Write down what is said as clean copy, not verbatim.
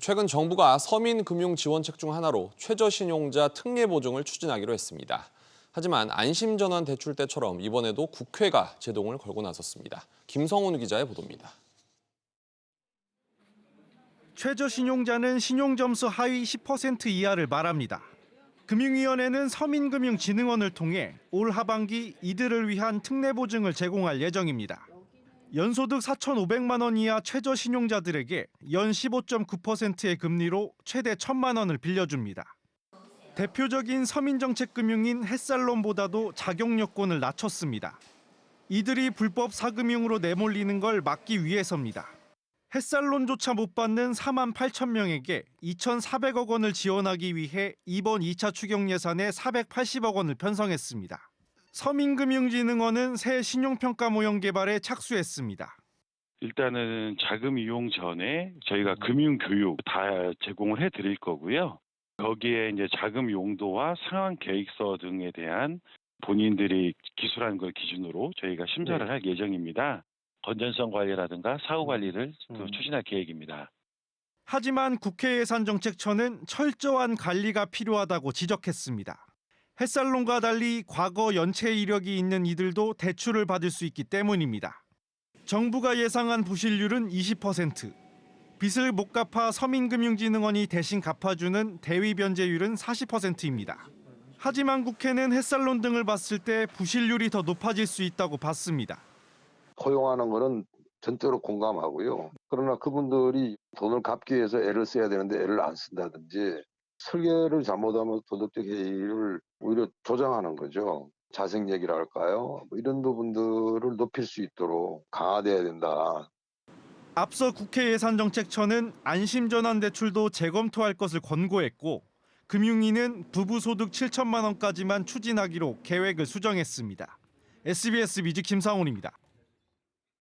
최근 정부가 서민금융지원책 중 하나로 최저신용자 특례보증을 추진하기로 했습니다. 하지만 안심전환 대출 때처럼 이번에도 국회가 제동을 걸고 나섰습니다. 김성훈 기자의 보도입니다. 최저신용자는 신용점수 하위 10% 이하를 말합니다. 금융위원회는 서민금융진흥원을 통해 올 하반기 이들을 위한 특례보증을 제공할 예정입니다. 연소득 4,500만 원 이하 최저신용자들에게 연 15.9%의 금리로 최대 1,000만 원을 빌려줍니다. 대표적인 서민정책금융인 햇살론보다도 자격 요건을 낮췄습니다. 이들이 불법 사금융으로 내몰리는 걸 막기 위해서입니다. 햇살론조차 못 받는 4만 8천 명에게 2,400억 원을 지원하기 위해 이번 2차 추경 예산에 480억 원을 편성했습니다. 서민금융진흥원은 새 신용평가 모형 개발에 착수했습니다. 일단은 자금 이용 전에 저희가 금융교육 다 제공을 해드릴 거고요. 거기에 이제 자금 용도와 상환 계획서 등에 대한 본인들이 기술한 걸 기준으로 저희가 심사를 할 예정입니다. 건전성 관리라든가 사후 관리를 추진할 계획입니다. 하지만 국회예산정책처는 철저한 관리가 필요하다고 지적했습니다. 햇살론과 달리 과거 연체 이력이 있는 이들도 대출을 받을 수 있기 때문입니다. 정부가 예상한 부실률은 20%, 빚을 못 갚아 서민금융진흥원이 대신 갚아주는 대위 변제율은 40%입니다. 하지만 국회는 햇살론 등을 봤을 때 부실률이 더 높아질 수 있다고 봤습니다. 허용하는 거는 전적으로 공감하고요. 그러나 그분들이 돈을 갚기 위해서 애를 써야 되는데 애를 안 쓴다든지 설계를 잘못하면 도덕적 해이를 오히려 조장하는 거죠. 자생 얘기를 할까요? 이런 부분들을 높일 수 있도록 강화돼야 된다. 앞서 국회예산정책처는 안심전환 대출도 재검토할 것을 권고했고 금융위는 부부소득 7천만 원까지만 추진하기로 계획을 수정했습니다. SBS 미즈 김상훈입니다.